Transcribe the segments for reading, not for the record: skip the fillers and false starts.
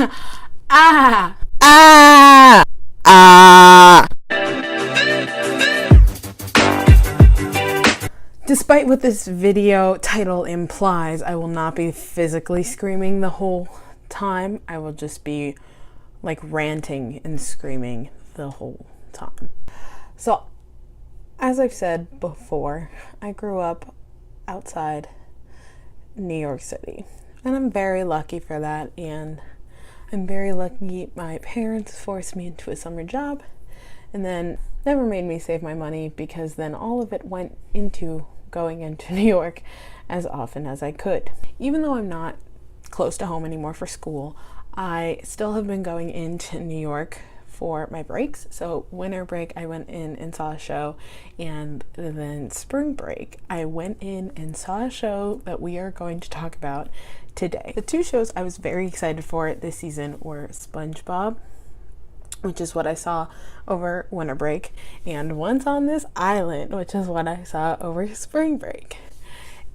Ah! Ah! Ah! Despite what this video title implies, I will not be physically screaming the whole time. I will just be like ranting and screaming the whole time. So, as I've said before, I grew up outside New York City, and I'm very lucky for that, and I'm very lucky my parents forced me into a summer job and then never made me save my money, because then all of it went into going into New York as often as I could. Even though I'm not close to home anymore for school, I still have been going into New York for my breaks. So winter break, I went in and saw a show, and then spring break, I went in and saw a show that we are going to talk about today. The two shows I was very excited for this season were SpongeBob, which is what I saw over winter break, and Once on This Island, which is what I saw over spring break.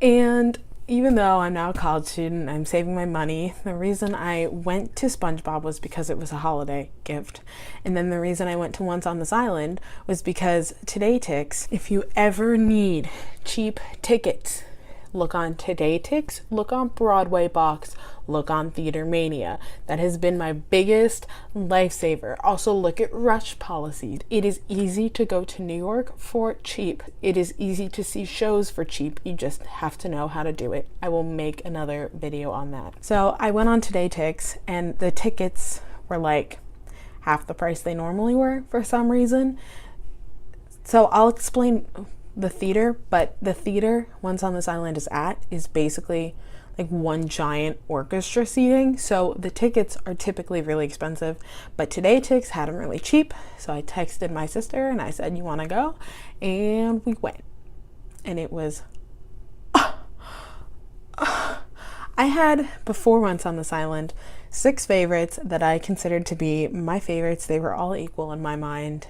And even though I'm now a college student, I'm saving my money. The reason I went to SpongeBob was because it was a holiday gift. And then the reason I went to Once on This Island was because TodayTix, if you ever need cheap tickets, look on TodayTix, look on Broadway Box, look on Theater Mania. That has been my biggest lifesaver. Also look at Rush Policy. It is easy to go to New York for cheap. It is easy to see shows for cheap. You just have to know how to do it. I will make another video on that. So I went on TodayTix, and the tickets were like half the price they normally were for some reason. So I'll explain the theater, but the theater Once on This Island is basically like one giant orchestra seating, so the tickets are typically really expensive, but TodayTix had them really cheap. So I texted my sister and I said, you want to go? And we went, and it was I had, before Once on This Island, 6 favorites that I considered to be my favorites. They were all equal in my mind,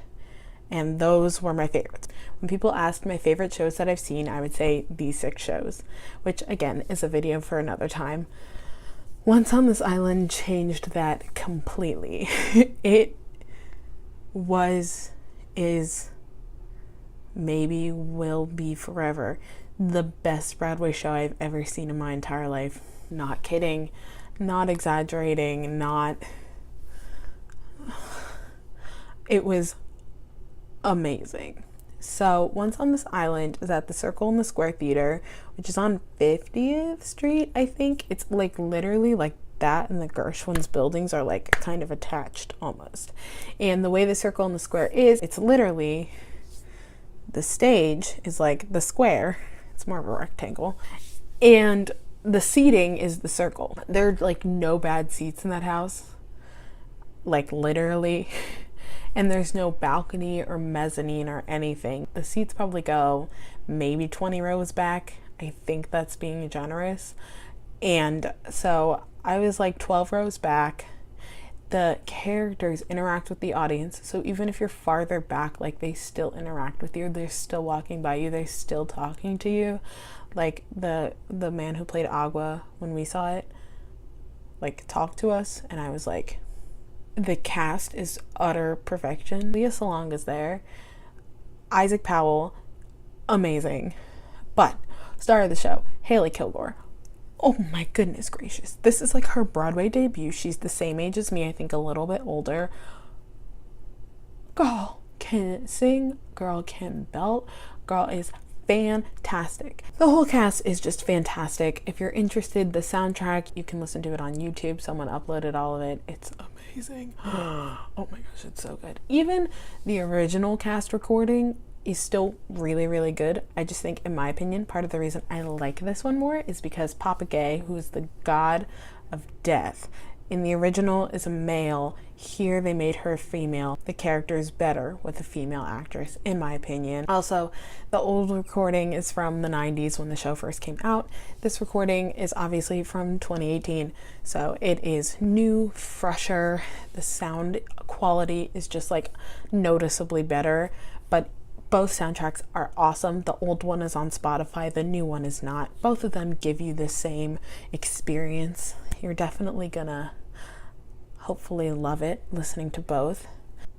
and those were my favorites. When people asked my favorite shows that I've seen, I would say these 6 shows, which again is a video for another time. Once on This Island changed that completely. It is, maybe will be forever, the best Broadway show I've ever seen in my entire life. Not kidding, not exaggerating, it was amazing. So Once on This Island is at the Circle in the Square Theater, which is on 50th Street, I think. It's like literally like that, and the Gershwin's buildings are like kind of attached almost. And the way the Circle in the Square is, it's literally, the stage is like the square. It's more of a rectangle. And the seating is the circle. There are like no bad seats in that house. Like literally. And there's no balcony or mezzanine or anything. The seats probably go maybe 20 rows back. I think that's being generous. And so I was like 12 rows back. The characters interact with the audience. So even if you're farther back, like they still interact with you. They're still walking by you. They're still talking to you. Like the man who played Agua when we saw it, like talked to us. And I was like, the cast is utter perfection. Lea Salonga is there. Isaac Powell, amazing. But star of the show, Hailey Kilgore. Oh my goodness gracious. This is like her Broadway debut. She's the same age as me, I think a little bit older. Girl can sing, girl can belt, girl is fantastic. The whole cast is just fantastic. If you're interested, the soundtrack, you can listen to it on YouTube. Someone uploaded all of it. It's amazing. Oh my gosh, it's so good. Even the original cast recording is still really, really good. I just think, in my opinion, part of the reason I like this one more is because Papa Gay, who is the god of death, in the original is a male. Here they made her a female. The character is better with a female actress, in my opinion. Also, the old recording is from the 90s when the show first came out. This recording is obviously from 2018, so it is new, fresher. The sound quality is just like noticeably better, but both soundtracks are awesome. The old one is on Spotify, the new one is not. Both of them give you the same experience. You're definitely gonna hopefully love it listening to both.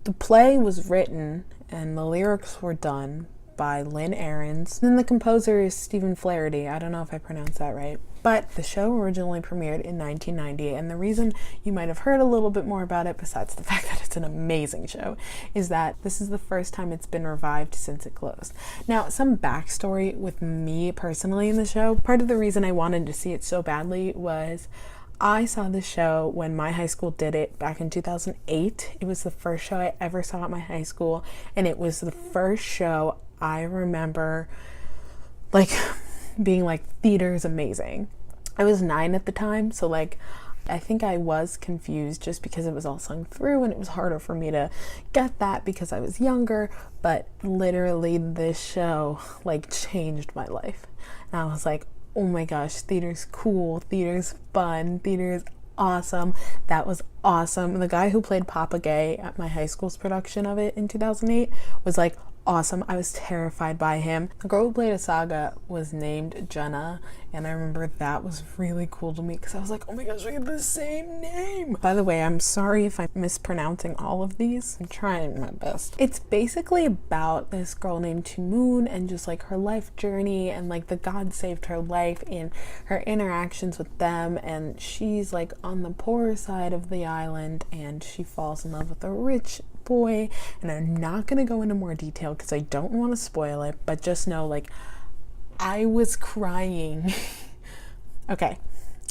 The play was written and the lyrics were done by Lynn Ahrens. And the composer is Stephen Flaherty. I don't know if I pronounced that right. But the show originally premiered in 1990, and the reason you might have heard a little bit more about it, besides the fact that it's an amazing show, is that this is the first time it's been revived since it closed. Now, some backstory with me personally in the show. Part of the reason I wanted to see it so badly was I saw the show when my high school did it back in 2008. It was the first show I ever saw at my high school, and it was the first show I remember being like, theater is amazing. I was 9 at the time, so I think I was confused just because it was all sung through and it was harder for me to get that because I was younger, but literally this show changed my life. And I was like, oh my gosh, theater's cool, theater's fun, theater is awesome. That was awesome. The guy who played Papa Gay at my high school's production of it in 2008 was awesome. I was terrified by him. The girl who played Asaga was named Jenna, and I remember that was really cool to me because I was like, oh my gosh, we have the same name. By the way, I'm sorry if I'm mispronouncing all of these. I'm trying my best. It's basically about this girl named Timoon and just her life journey and the God saved her life and her interactions with them, and she's on the poor side of the island and she falls in love with a rich boy, and I'm not going to go into more detail because I don't want to spoil it, but just know I was crying. Okay,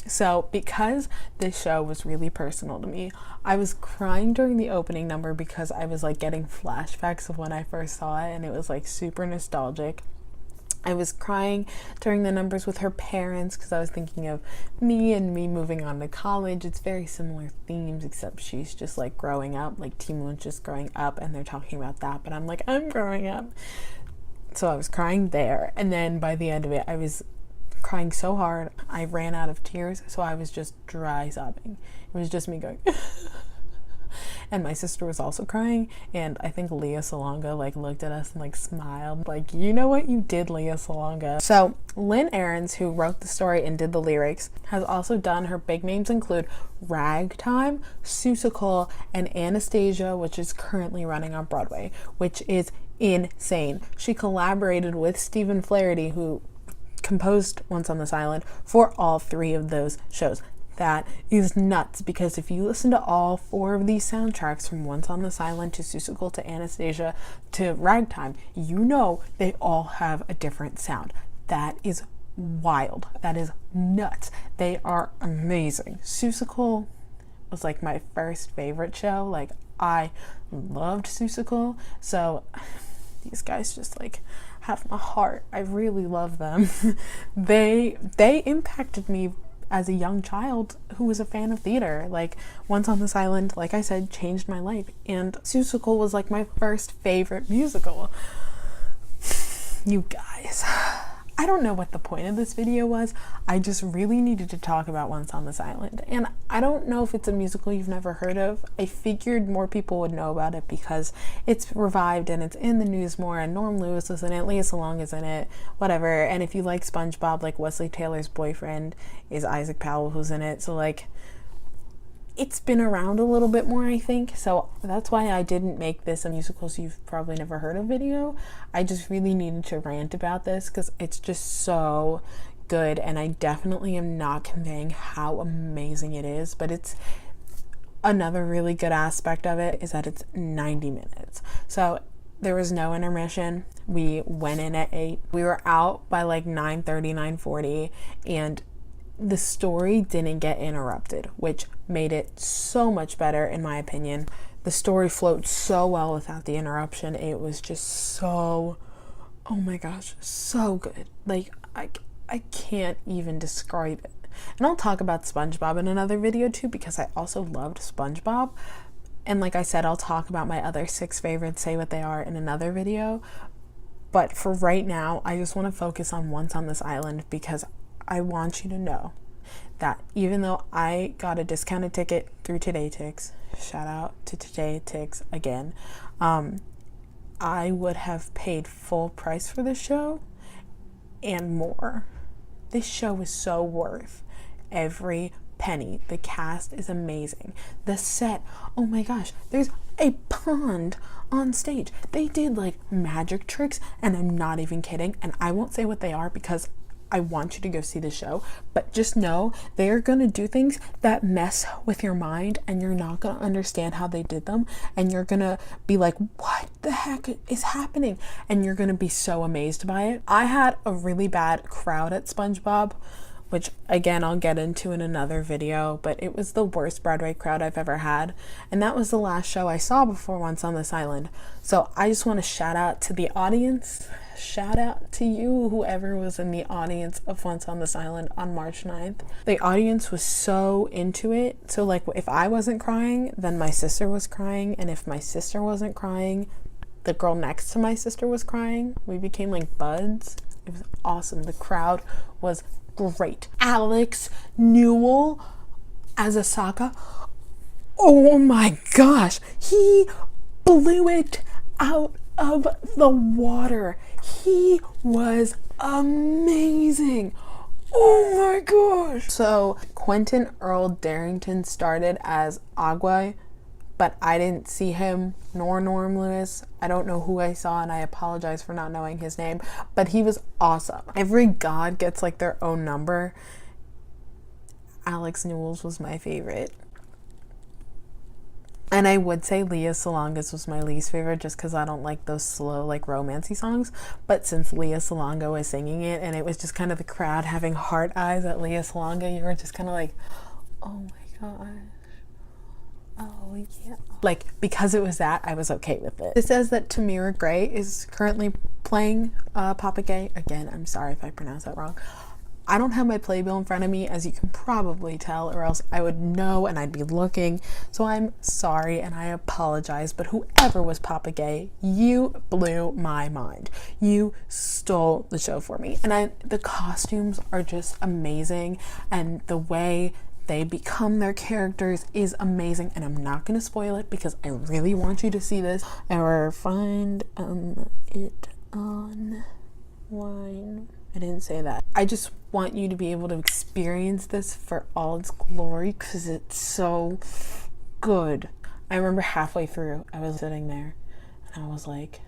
so because this show was really personal to me, I was crying during the opening number because I was getting flashbacks of when I first saw it, and it was super nostalgic. I was crying during the numbers with her parents because I was thinking of me and me moving on to college. It's very similar themes, except she's just growing up, Timoon's just growing up, and they're talking about that, but I'm I'm growing up. So I was crying there, and then by the end of it, I was crying so hard, I ran out of tears, so I was just dry sobbing. It was just me going... And my sister was also crying, and I think Lea Salonga looked at us and smiled, you know what you did, Lea Salonga. So Lynn Ahrens, who wrote the story and did the lyrics, has also done, her big names include Ragtime, Seussical, and Anastasia, which is currently running on Broadway, which is insane. She collaborated with Stephen Flaherty, who composed Once on This Island, for all 3 of those shows. That is nuts, because if you listen to all 4 of these soundtracks, from Once on This Island to Seussical to Anastasia to Ragtime, you know they all have a different sound. That is wild. That is nuts. They are amazing. Seussical was my first favorite show. I loved Seussical, so these guys just have my heart. I really love them. They impacted me as a young child who was a fan of theater. Once on This Island, like I said, changed my life, and Seussical was my first favorite musical. You guys, I don't know what the point of this video was. I just really needed to talk about Once on This Island, and I don't know if it's a musical you've never heard of. I figured more people would know about it because it's revived and it's in the news more, and Norm Lewis is in it, Lea Salonga is in it, whatever. And if you like SpongeBob, Wesley Taylor's boyfriend is Isaac Powell, who's in it, so it's been around a little bit more, I think. So that's why I didn't make this a musicals you've probably never heard of video. I just really needed to rant about this because it's just so good, and I definitely am not conveying how amazing it is. But it's another really good aspect of it is that it's 90 minutes. So there was no intermission. We went in at 8. We were out by 9:30, 9:40, and the story didn't get interrupted, which made it so much better in my opinion. The story flowed so well without the interruption. It was just so, oh my gosh, so good. I can't even describe it. And I'll talk about SpongeBob in another video too, because I also loved SpongeBob. And like I said, I'll talk about my other 6 favorites, say what they are, in another video. But for right now, I just want to focus on Once on This Island, because I want you to know that even though I got a discounted ticket through TodayTix, shout out to TodayTix again, I would have paid full price for this show and more. This show is so worth every penny. The cast is amazing. The set, oh my gosh, there's a pond on stage. They did like magic tricks, and I'm not even kidding, and I won't say what they are because I want you to go see the show, but just know they are going to do things that mess with your mind, and you're not going to understand how they did them, and you're going to be like, what the heck is happening? And you're going to be so amazed by it. I had a really bad crowd at SpongeBob, which again I'll get into in another video, but it was the worst Broadway crowd I've ever had, and that was the last show I saw before Once on This Island. So I just want to shout out to the audience. Shout out to you, whoever was in the audience of Once on This Island on March 9th. The audience was so into it. So like if I wasn't crying, then my sister was crying. And if my sister wasn't crying, the girl next to my sister was crying. We became like buds. It was awesome. The crowd was great. Alex Newell as Asaka. Oh my gosh. He blew it out of the water. He was amazing. Oh my gosh. So Quentin Earl Darrington started as Agua, but I didn't see him, nor Norm Lewis. I don't know who I saw, and I apologize for not knowing his name, but he was awesome. Every god gets like their own number. Alex Newell's was my favorite. And I would say Lea Salonga's was my least favorite just because I don't like those slow, like romancy songs. But since Lea Salonga was singing it, and it was just kind of the crowd having heart eyes at Lea Salonga, you were just kind of like, oh my gosh. Oh yeah. Like, because it was that, I was okay with it. It says that Tamira Gray is currently playing Papa Gay. Again, I'm sorry if I pronounced that wrong. I don't have my playbill in front of me, as you can probably tell, or else I would know and I'd be looking. So I'm sorry and I apologize, but whoever was Papa Gay, you blew my mind. You stole the show for me. And the costumes are just amazing, and the way they become their characters is amazing, and I'm not going to spoil it because I really want you to see this or find it on Wine. I didn't say that. I just want you to be able to experience this for all its glory because it's so good. I remember halfway through, I was sitting there and I was like,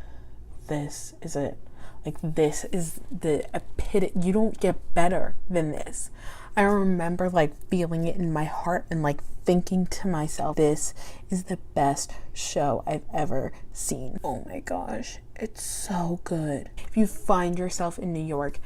this is it. Like, this is the epitome. You don't get better than this. I remember like feeling it in my heart and like thinking to myself, this is the best show I've ever seen. Oh my gosh, it's so good. If you find yourself in New York,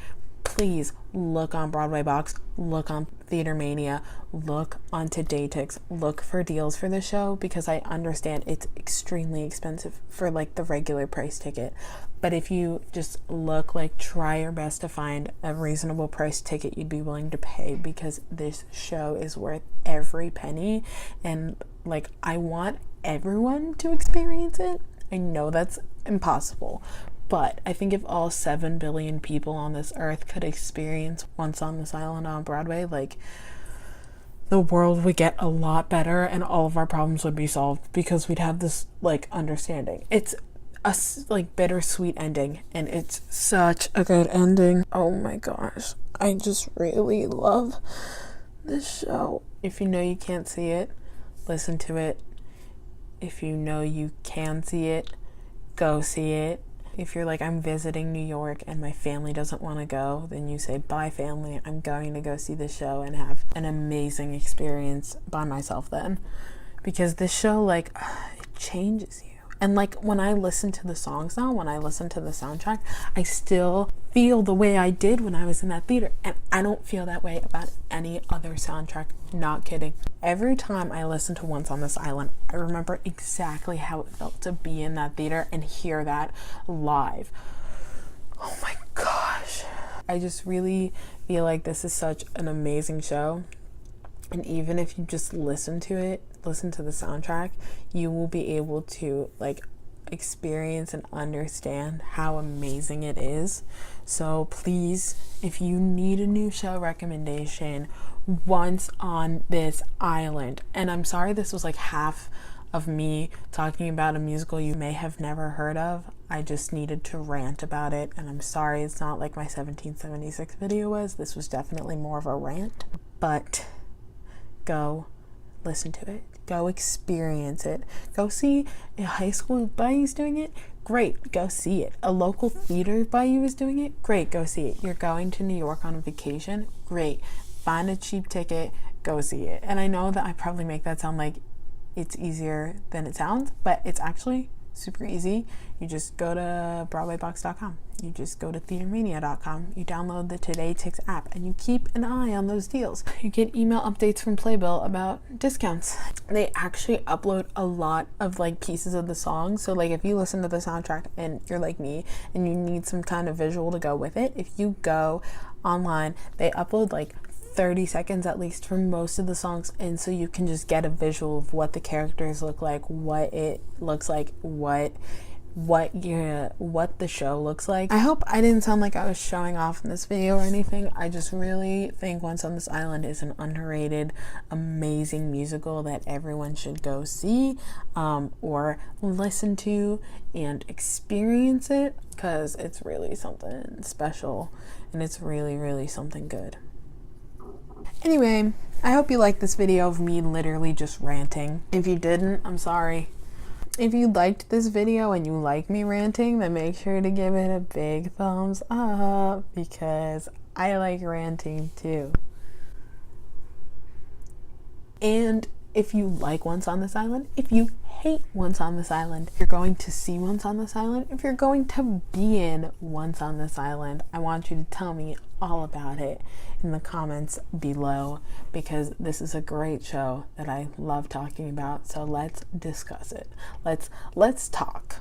please look on Broadway Box, look on Theater Mania, look on Todaytix, look for deals for the show, because I understand it's extremely expensive for like the regular price ticket. But if you just look, like, try your best to find a reasonable price ticket you'd be willing to pay, because this show is worth every penny. And like, I want everyone to experience it. I know that's impossible, but I think if all 7 billion people on this earth could experience Once on This Island on Broadway, like, the world would get a lot better and all of our problems would be solved, because we'd have this like understanding. It's a like bittersweet ending, and it's such a good ending. Oh my gosh, I just really love this show. If you know you can't see it, listen to it. If you know you can see it, go see it. If you're like, I'm visiting New York and my family doesn't want to go, then you say, bye family, I'm going to go see the show and have an amazing experience by myself then. Because this show, like, it changes you. And like, when I listen to the songs now, when I listen to the soundtrack, I still feel the way I did when I was in that theater. And I don't feel that way about any other soundtrack. Not kidding. Every time I listen to Once on This Island, I remember exactly how it felt to be in that theater and hear that live. Oh my gosh. I just really feel like this is such an amazing show. And even if you just listen to it, listen to the soundtrack, you will be able to like experience and understand how amazing it is. So please, if you need a new show recommendation, Once on This Island. And I'm sorry this was like half of me talking about a musical you may have never heard of. I just needed to rant about it, and I'm sorry it's not like my 1776 video was. This was definitely more of a rant. But go listen to it. Go experience it. Go see a high school by you's doing it. Great, go see it. A local theater by you is doing it. Great, go see it. You're going to New York on a vacation. Great, find a cheap ticket, go see it. And I know that I probably make that sound like it's easier than it sounds, but it's actually super easy. You just go to BroadwayBox.com. You just go to TheaterMania.com. You download the Today Tix app and you keep an eye on those deals. You get email updates from Playbill about discounts. They actually upload a lot of like pieces of the song. So like if you listen to the soundtrack and you're like me and you need some kind of visual to go with it, if you go online, they upload like 30 seconds at least for most of the songs, and so you can just get a visual of what the characters look like, what it looks like, what the show looks like. I hope I didn't sound like I was showing off in this video or anything. I just really think Once on This Island is an underrated, amazing musical that everyone should go see or listen to and experience it, because it's really something special and it's really, really something good. Anyway, I hope you liked this video of me literally just ranting. If you didn't, I'm sorry. If you liked this video and you like me ranting, then make sure to give it a big thumbs up, because I like ranting too. And if you like Once on This Island, if you hate Once on This Island, if you're going to see Once on This Island, if you're going to be in Once on This Island, I want you to tell me all about it in the comments below, because this is a great show that I love talking about. So let's discuss it. Let's talk.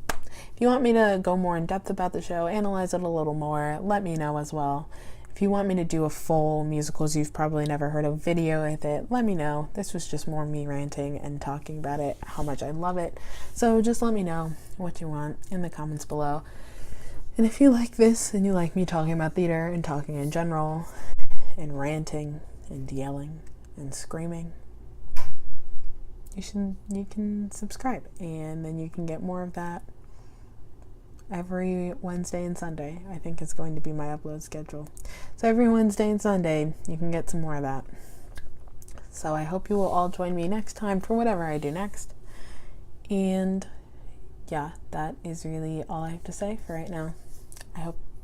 If you want me to go more in depth about the show, analyze it a little more, let me know as well. If you want me to do a full musicals you've probably never heard of video with it, let me know. This was just more me ranting and talking about it, how much I love it. So just let me know what you want in the comments below. And if you like this and you like me talking about theater and talking in general and ranting and yelling and screaming, you can subscribe, and then you can get more of that every Wednesday and Sunday. I think it's going to be my upload schedule. So every Wednesday and Sunday you can get some more of that. So I hope you will all join me next time for whatever I do next. And yeah, that is really all I have to say for right now.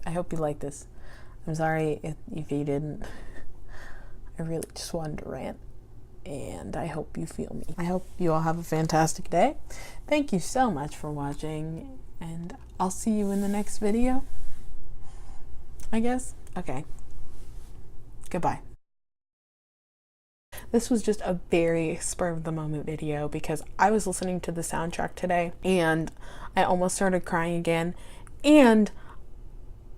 I hope you like this. I'm sorry if you didn't. I really just wanted to rant, and I hope you feel me. I hope you all have a fantastic day. Thank you so much for watching, and I'll see you in the next video, I guess. Okay. Goodbye. This was just a very spur of the moment video because I was listening to the soundtrack today and I almost started crying again, and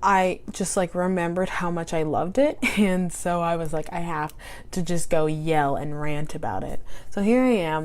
I just like remembered how much I loved it, and so I was like, I have to just go yell and rant about it. So here I am